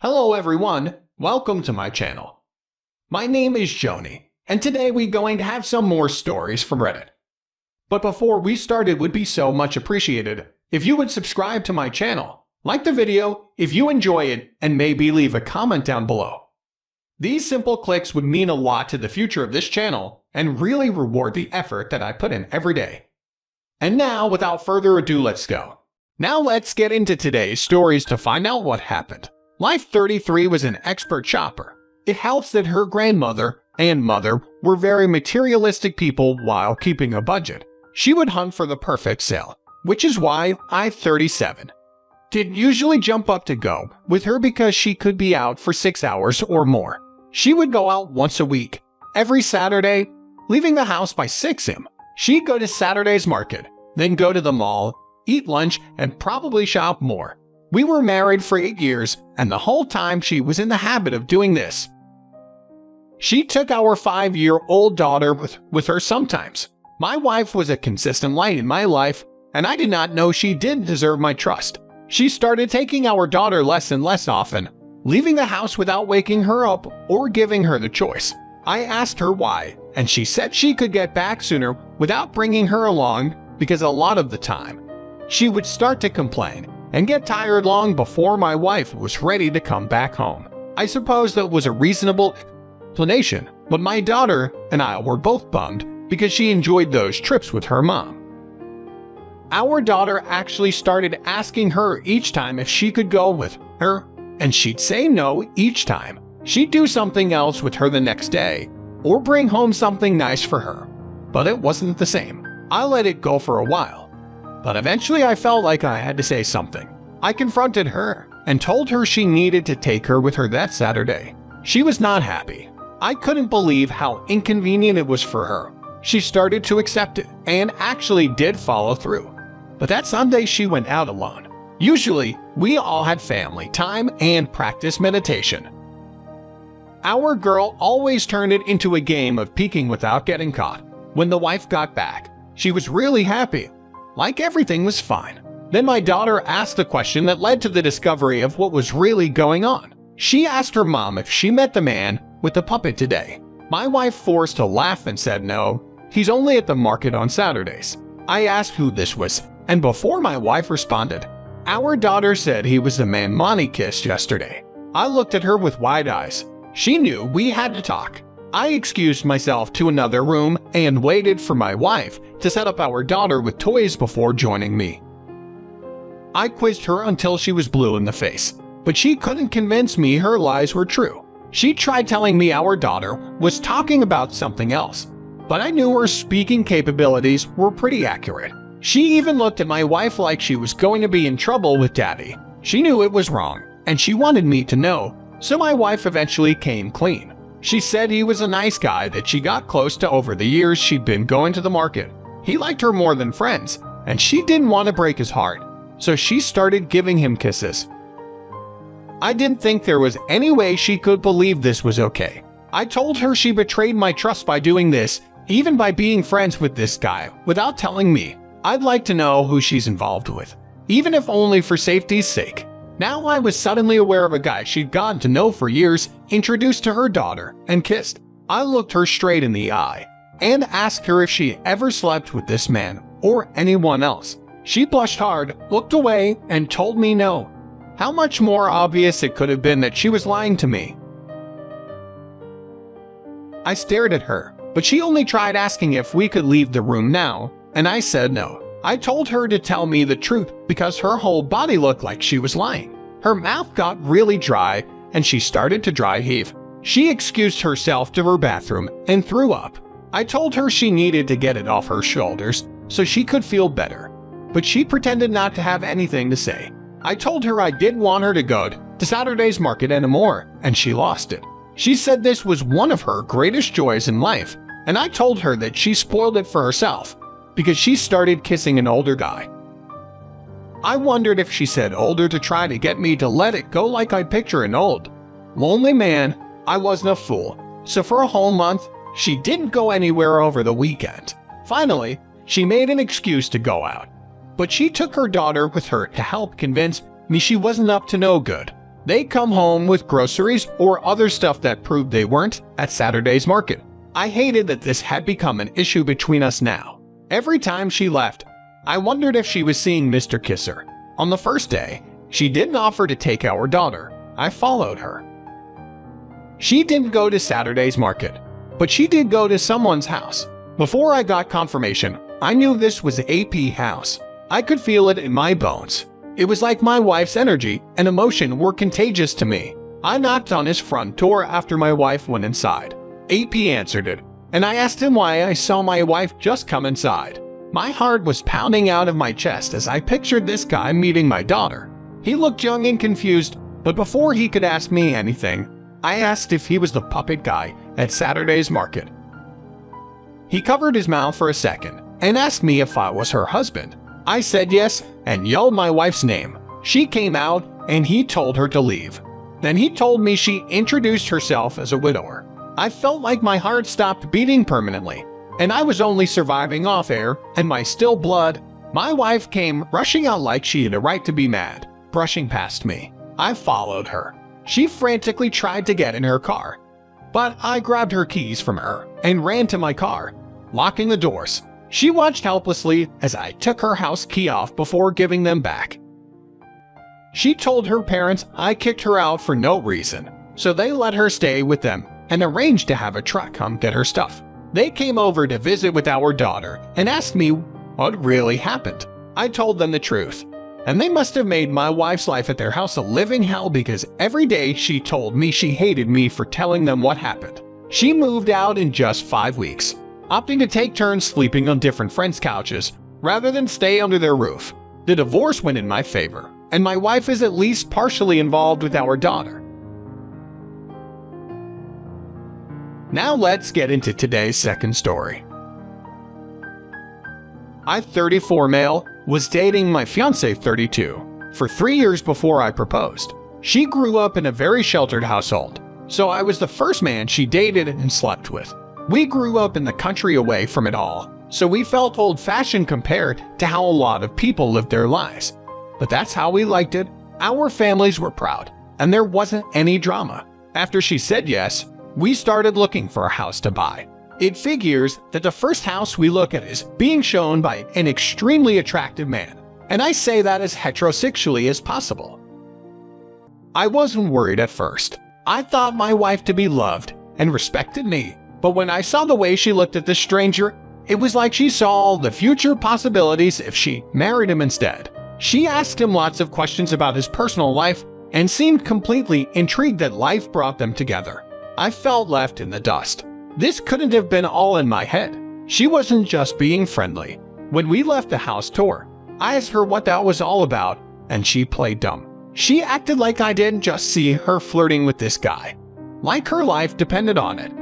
Hello everyone, welcome to my channel. My name is Xony, and today we're going to have some more stories from Reddit. But before we start, it would be so much appreciated if you would subscribe to my channel, like the video if you enjoy it, and maybe leave a comment down below. These simple clicks would mean a lot to the future of this channel and really reward the effort that I put in every day. And now, without further ado, let's go. Now let's get into today's stories to find out what happened. Life 33 was an expert shopper. It helps that her grandmother and mother were very materialistic people while keeping a budget. She would hunt for the perfect sale, which is why I-37 did usually jump up to go with her because she could be out for 6 hours or more. She would go out once a week, every Saturday, leaving the house by 6 a.m. She'd go to Saturday's market, then go to the mall, eat lunch, and probably shop more. We were married for 8 years, and the whole time she was in the habit of doing this. She took our 5-year-old daughter with her sometimes. My wife was a consistent light in my life, and I did not know she did deserve my trust. She started taking our daughter less and less often, leaving the house without waking her up or giving her the choice. I asked her why, and she said she could get back sooner without bringing her along because a lot of the time, she would start to complain and get tired long before my wife was ready to come back home. I suppose that was a reasonable explanation, but my daughter and I were both bummed because she enjoyed those trips with her mom. Our daughter actually started asking her each time if she could go with her, and she'd say no each time. She'd do something else with her the next day, or bring home something nice for her, but it wasn't the same. I let it go for a while, but eventually I felt like I had to say something. I confronted her and told her she needed to take her with her that Saturday. She was not happy. I couldn't believe how inconvenient it was for her. She started to accept it and actually did follow through. But that Sunday she went out alone. Usually, we all had family time and practice meditation. Our girl always turned it into a game of peeking without getting caught. When the wife got back, she was really happy, like everything was fine. Then my daughter asked the question that led to the discovery of what was really going on. She asked her mom if she met the man with the puppet today. My wife forced a laugh and said no, he's only at the market on Saturdays. I asked who this was, and before my wife responded, our daughter said he was the man Monty kissed yesterday. I looked at her with wide eyes. She knew we had to talk. I excused myself to another room and waited for my wife to set up our daughter with toys before joining me. I quizzed her until she was blue in the face, but she couldn't convince me her lies were true. She tried telling me our daughter was talking about something else, but I knew her speaking capabilities were pretty accurate. She even looked at my wife like she was going to be in trouble with Daddy. She knew it was wrong, and she wanted me to know, so my wife eventually came clean. She said he was a nice guy that she got close to over the years she'd been going to the market. He liked her more than friends, and she didn't want to break his heart, so she started giving him kisses. I didn't think there was any way she could believe this was okay. I told her she betrayed my trust by doing this, even by being friends with this guy, without telling me. I'd like to know who she's involved with, even if only for safety's sake. Now I was suddenly aware of a guy she'd gotten to know for years, introduced to her daughter, and kissed. I looked her straight in the eye and asked her if she ever slept with this man or anyone else. She blushed hard, looked away, and told me no. How much more obvious it could have been that she was lying to me. I stared at her, but she only tried asking if we could leave the room now, and I said no. I told her to tell me the truth because her whole body looked like she was lying. Her mouth got really dry, and she started to dry heave. She excused herself to her bathroom and threw up. I told her she needed to get it off her shoulders so she could feel better, but she pretended not to have anything to say. I told her I didn't want her to go to Saturday's market anymore, and she lost it. She said this was one of her greatest joys in life, and I told her that she spoiled it for herself because she started kissing an older guy. I wondered if she said older to try to get me to let it go like I picture an old, lonely man. I wasn't a fool, so for a whole month, she didn't go anywhere over the weekend. Finally, she made an excuse to go out, but she took her daughter with her to help convince me she wasn't up to no good. They come home with groceries or other stuff that proved they weren't at Saturday's market. I hated that this had become an issue between us now. Every time she left, I wondered if she was seeing Mr. Kisser. On the first day, she didn't offer to take our daughter. I followed her. She didn't go to Saturday's market, but she did go to someone's house. Before I got confirmation, I knew this was AP house. I could feel it in my bones. It was like my wife's energy and emotion were contagious to me. I knocked on his front door after my wife went inside. AP answered it, and I asked him why I saw my wife just come inside. My heart was pounding out of my chest as I pictured this guy meeting my daughter. He looked young and confused, but before he could ask me anything, I asked if he was the puppet guy at Saturday's market. He covered his mouth for a second and asked me if I was her husband. I said yes and yelled my wife's name. She came out and he told her to leave. Then he told me she introduced herself as a widower. I felt like my heart stopped beating permanently, and I was only surviving off air and my still blood. My wife came rushing out like she had a right to be mad, brushing past me. I followed her. She frantically tried to get in her car, but I grabbed her keys from her and ran to my car, locking the doors. She watched helplessly as I took her house key off before giving them back. She told her parents I kicked her out for no reason, so they let her stay with them and arranged to have a truck come get her stuff. They came over to visit with our daughter and asked me what really happened. I told them the truth, and they must have made my wife's life at their house a living hell because every day she told me she hated me for telling them what happened. She moved out in just 5 weeks, opting to take turns sleeping on different friends' couches rather than stay under their roof. The divorce went in my favor, and my wife is at least partially involved with our daughter. Now let's get into today's second story. I, 34 male, was dating my fiancée, 32, for 3 years before I proposed. She grew up in a very sheltered household, so I was the first man she dated and slept with. We grew up in the country away from it all, so we felt old-fashioned compared to how a lot of people live their lives. But that's how we liked it. Our families were proud, and there wasn't any drama. After she said yes, we started looking for a house to buy. It figures that the first house we look at is being shown by an extremely attractive man, and I say that as heterosexually as possible. I wasn't worried at first. I thought my wife to be loved and respected me, but when I saw the way she looked at the stranger, it was like she saw all the future possibilities if she married him instead. She asked him lots of questions about his personal life and seemed completely intrigued that life brought them together. I felt left in the dust. This couldn't have been all in my head. She wasn't just being friendly. When we left the house tour, I asked her what that was all about, and she played dumb. She acted like I didn't just see her flirting with this guy, like her life depended on it.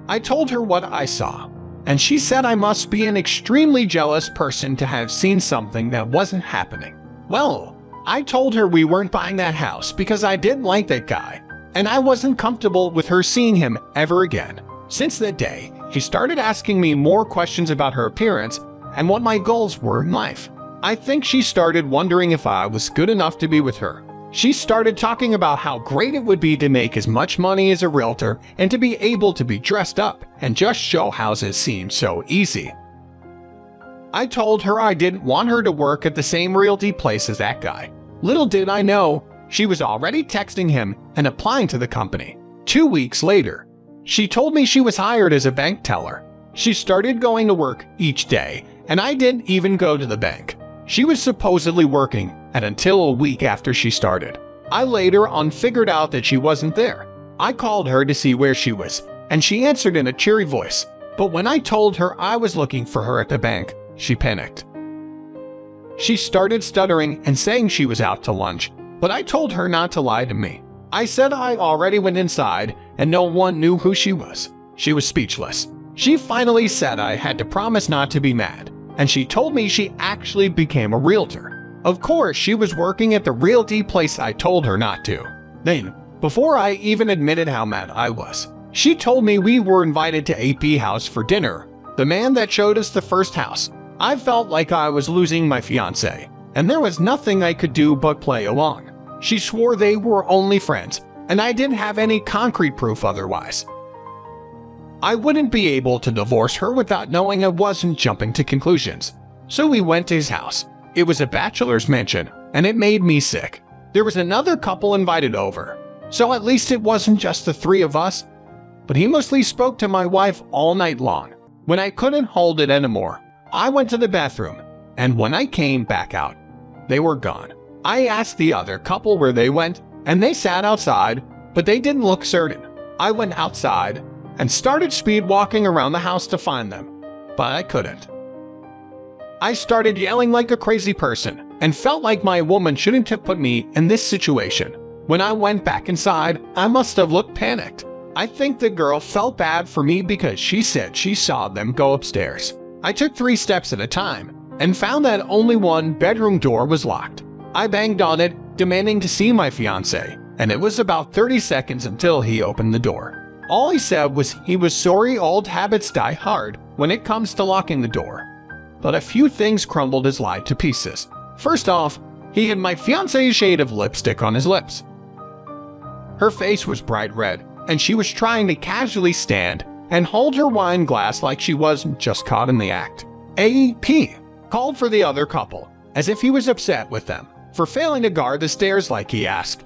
I told her what I saw, and she said I must be an extremely jealous person to have seen something that wasn't happening. Well, I told her we weren't buying that house because I didn't like that guy, and I wasn't comfortable with her seeing him ever again. Since that day, she started asking me more questions about her appearance and what my goals were in life. I think she started wondering if I was good enough to be with her. She started talking about how great it would be to make as much money as a realtor and to be able to be dressed up and just show houses seemed so easy. I told her I didn't want her to work at the same realty place as that guy. Little did I know, she was already texting him and applying to the company. 2 weeks later, she told me she was hired as a bank teller. She started going to work each day, and I didn't even go to the bank. She was supposedly working, and until a week after she started, I later on figured out that she wasn't there. I called her to see where she was, and she answered in a cheery voice. But when I told her I was looking for her at the bank, she panicked. She started stuttering and saying she was out to lunch, but I told her not to lie to me. I said I already went inside and no one knew who she was. She was speechless. She finally said I had to promise not to be mad, and she told me she actually became a realtor. Of course, she was working at the realty place I told her not to. Then, before I even admitted how mad I was, she told me we were invited to AP house for dinner, the man that showed us the first house. I felt like I was losing my fiancé, and there was nothing I could do but play along. She swore they were only friends, and I didn't have any concrete proof otherwise. I wouldn't be able to divorce her without knowing I wasn't jumping to conclusions. So we went to his house. It was a bachelor's mansion, and it made me sick. There was another couple invited over, so at least it wasn't just the three of us. But he mostly spoke to my wife all night long. When I couldn't hold it anymore, I went to the bathroom, and when I came back out, they were gone. I asked the other couple where they went, and they sat outside, but they didn't look certain. I went outside and started speed walking around the house to find them, but I couldn't. I started yelling like a crazy person and felt like my woman shouldn't have put me in this situation. When I went back inside, I must have looked panicked. I think the girl felt bad for me because she said she saw them go upstairs. I took 3 steps at a time and found that only one bedroom door was locked. I banged on it, demanding to see my fiancé, and it was about 30 seconds until he opened the door. All he said was he was sorry old habits die hard when it comes to locking the door. But a few things crumbled his lie to pieces. First off, he had my fiancé's shade of lipstick on his lips. Her face was bright red, and she was trying to casually stand and hold her wine glass like she wasn't just caught in the act. AP called for the other couple, as if he was upset with them for failing to guard the stairs like he asked.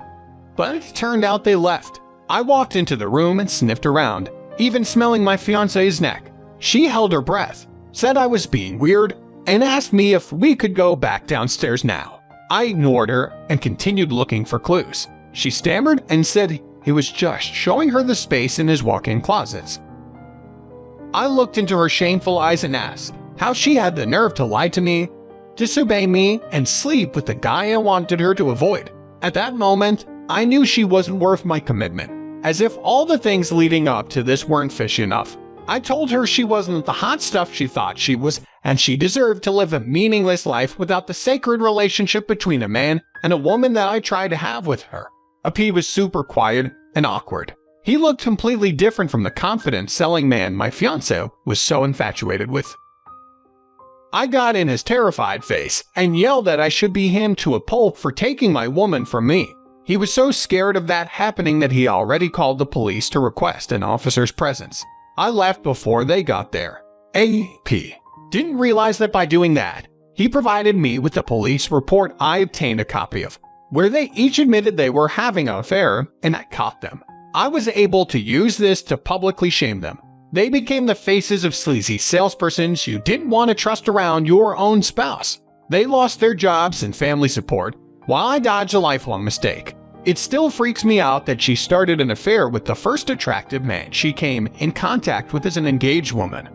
But it turned out they left. I walked into the room and sniffed around, even smelling my fiancé's neck. She held her breath, said I was being weird, and asked me if we could go back downstairs now. I ignored her and continued looking for clues. She stammered and said he was just showing her the space in his walk-in closets. I looked into her shameful eyes and asked how she had the nerve to lie to me, disobey me, and sleep with the guy I wanted her to avoid. At that moment, I knew she wasn't worth my commitment, as if all the things leading up to this weren't fishy enough. I told her she wasn't the hot stuff she thought she was, and she deserved to live a meaningless life without the sacred relationship between a man and a woman that I tried to have with her. AP was super quiet and awkward. He looked completely different from the confident selling man my fiancé was so infatuated with. I got in his terrified face and yelled that I should be him to a pulp for taking my woman from me. He was so scared of that happening that he already called the police to request an officer's presence. I left before they got there. AP didn't realize that by doing that, he provided me with the police report I obtained a copy of, where they each admitted they were having an affair, and I caught them. I was able to use this to publicly shame them. They became the faces of sleazy salespersons you didn't want to trust around your own spouse. They lost their jobs and family support, while I dodged a lifelong mistake. It still freaks me out that she started an affair with the first attractive man she came in contact with as an engaged woman.